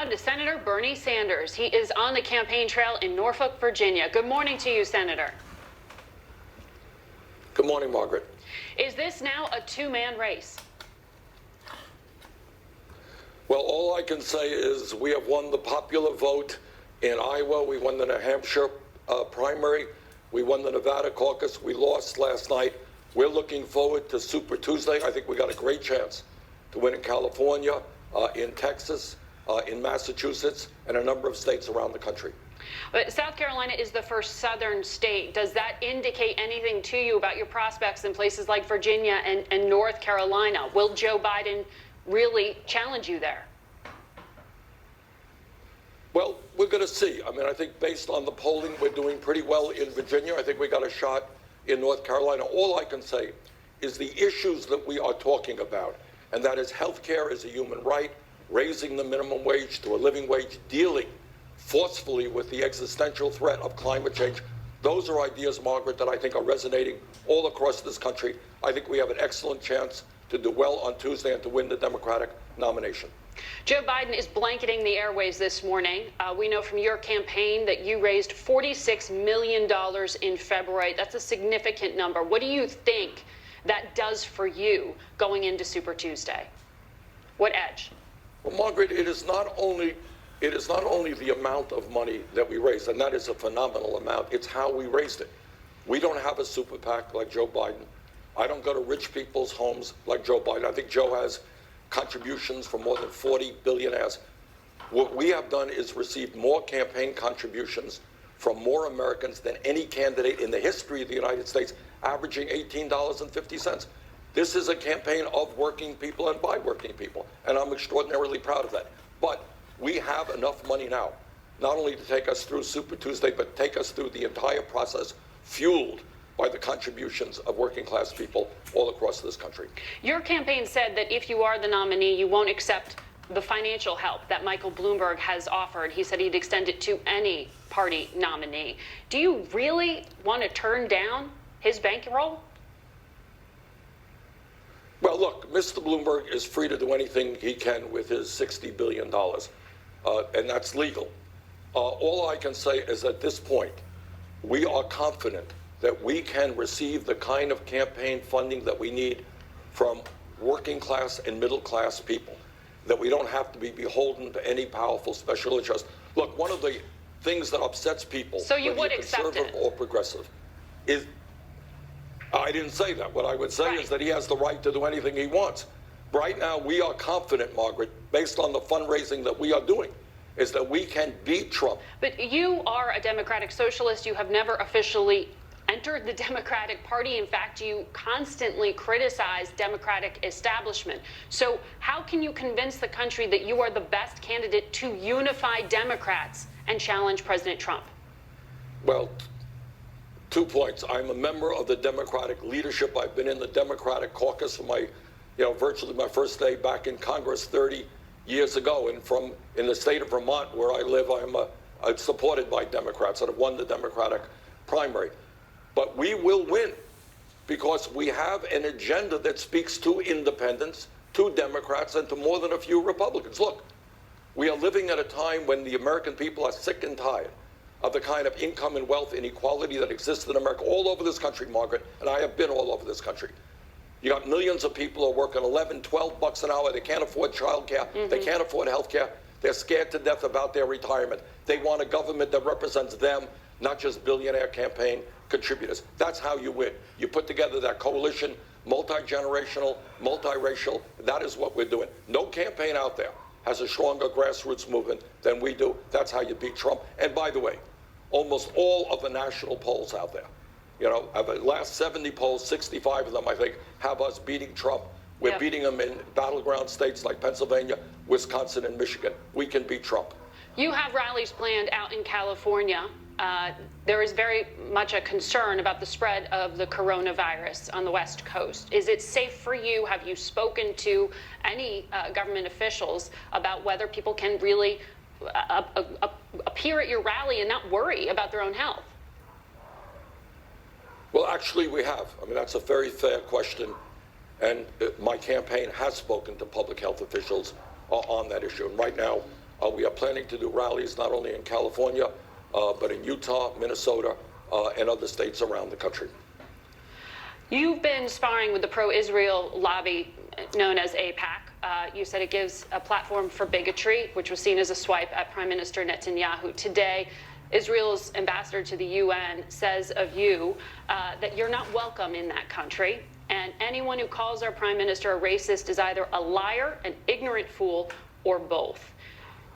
talking to Senator Bernie Sanders. He is on the campaign trail in Norfolk, Virginia. Good morning to you, Senator. Good morning, Margaret. Is this now a two-man race? Well, all I can say is we have won the popular vote in Iowa. We won the New Hampshire primary. We won the Nevada caucus. We lost last night. We're looking forward to Super Tuesday. I think we got a great chance to win in California, in Texas, in Massachusetts, and a number of states around the country. But South Carolina is the first southern state. Does that indicate anything to you about your prospects in places like Virginia and North Carolina? Will Joe Biden really challenge you there? Well, we're going to see. I mean, I think based on the polling, we're doing pretty well in Virginia. I think we got a shot in North Carolina. All I can say is the issues that we are talking about, and that is health care as a human right, raising the minimum wage to a living wage, dealing forcefully with the existential threat of climate change. Those are ideas, Margaret, that I think are resonating all across this country. I think we have an excellent chance to do well on Tuesday and to win the Democratic nomination. Joe Biden is blanketing the airways this morning. We know from your campaign that you raised $46 million in February. That's a significant number. What do you think that does for you going into Super Tuesday? What edge? Well, Margaret, it is not only the amount of money that we raised, and that is a phenomenal amount. It's how we raised it. We don't have a super PAC like Joe Biden. I don't go to rich people's homes like Joe Biden. I think Joe has contributions from more than 40 billionaires. What we have done is received more campaign contributions from more Americans than any candidate in the history of the United States, averaging $18.50. This is a campaign of working people and by working people, and I'm extraordinarily proud of that. But we have enough money now, not only to take us through Super Tuesday, but take us through the entire process, fueled by the contributions of working class people all across this country. Your campaign said that if you are the nominee, you won't accept the financial help that Michael Bloomberg has offered. He said he'd extend it to any party nominee. Do you really want to turn down his bankroll? Well, look, Mr. Bloomberg is free to do anything he can with his $60 billion, and that's legal. All I can say is at this point, we are confident that we can receive the kind of campaign funding that we need from working class and middle class people, that we don't have to be beholden to any powerful special interest. Look, one of the things that upsets people, so you would accept conservative or progressive, is, I didn't say that. What I would say is that he has the right to do anything he wants. Right now, we are confident, Margaret, based on the fundraising that we are doing, is that we can beat Trump. But you are a democratic socialist. You have never officially entered the Democratic Party. In fact, you constantly criticize Democratic establishment. So how can you convince the country that you are the best candidate to unify Democrats and challenge President Trump? Well, 2 points. I'm a member of the Democratic leadership. I've been in the Democratic caucus for virtually my first day back in Congress 30 years ago. And in the state of Vermont, where I live, I'm supported by Democrats that have won the Democratic primary. But we will win because we have an agenda that speaks to independents, to Democrats, and to more than a few Republicans. Look, we are living at a time when the American people are sick and tired of the kind of income and wealth inequality that exists in America all over this country, Margaret, and I have been all over this country. You got millions of people who are working 11, 12 bucks an hour. They can't afford child care. They can't afford health care. They're scared to death about their retirement. They want a government that represents them, not just billionaire campaign contributors. That's how you win. You put together that coalition, multi-generational, multiracial. That is what we're doing. No campaign out there has a stronger grassroots movement than we do. That's how you beat Trump. And by the way, almost all of the national polls out there, of the last 70 polls, 65 of them, I think, have us beating Trump. We're beating him in battleground states like Pennsylvania, Wisconsin, and Michigan. We can beat Trump. You have rallies planned out in California. There is very much a concern about the spread of the coronavirus on the West Coast. Is it safe for you? Have you spoken to any government officials about whether people can really appear at your rally and not worry about their own health? Well, actually, we have. I mean, that's a very fair question. And my campaign has spoken to public health officials on that issue. And right now, We are planning to do rallies not only in California, but in Utah, Minnesota, and other states around the country. You've been sparring with the pro-Israel lobby known as AIPAC. You said it gives a platform for bigotry, which was seen as a swipe at Prime Minister Netanyahu. Today, Israel's ambassador to the UN says of you that you're not welcome in that country, and anyone who calls our Prime Minister a racist is either a liar, an ignorant fool, or both.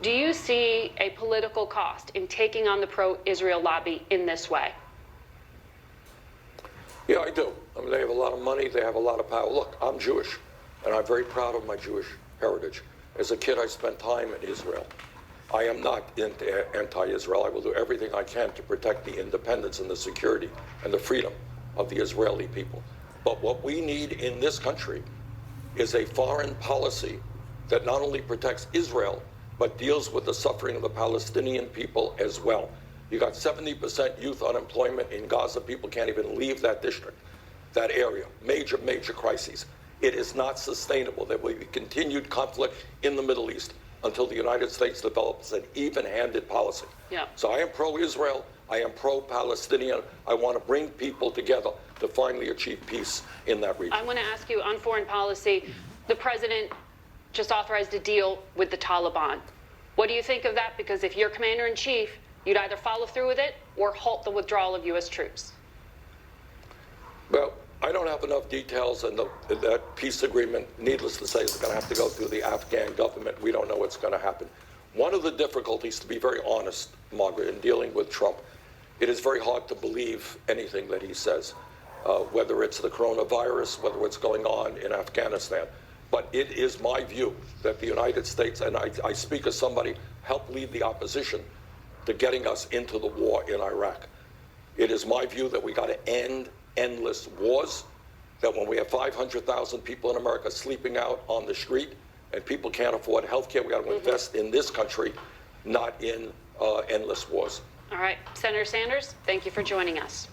Do you see a political cost in taking on the pro-Israel lobby in this way? Yeah, I do. I mean, they have a lot of money. They have a lot of power. Look, I'm Jewish, and I'm very proud of my Jewish heritage. As a kid, I spent time in Israel. I am not anti-Israel. I will do everything I can to protect the independence and the security and the freedom of the Israeli people. But what we need in this country is a foreign policy that not only protects Israel, but deals with the suffering of the Palestinian people as well. You got 70% youth unemployment in Gaza. People can't even leave that district, that area. Major, major crises. It is not sustainable. There will be continued conflict in the Middle East until the United States develops an even-handed policy. Yeah. So I am pro-Israel. I am pro-Palestinian. I want to bring people together to finally achieve peace in that region. I want to ask you on foreign policy, the president just authorized a deal with the Taliban. What do you think of that? Because if you're commander-in-chief, you'd either follow through with it or halt the withdrawal of U.S. troops. Well, I don't have enough details, and that peace agreement, needless to say, is going to have to go through the Afghan government. We don't know what's going to happen. One of the difficulties, to be very honest, Margaret, in dealing with Trump, it is very hard to believe anything that he says, whether it's the coronavirus, whether it's going on in Afghanistan. But it is my view that the United States, and I speak as somebody, helped lead the opposition to getting us into the war in Iraq. It is my view that we got to end endless wars, that when we have 500,000 people in America sleeping out on the street and people can't afford health care, we got to invest in this country, not in endless wars. All right. Senator Sanders, thank you for joining us.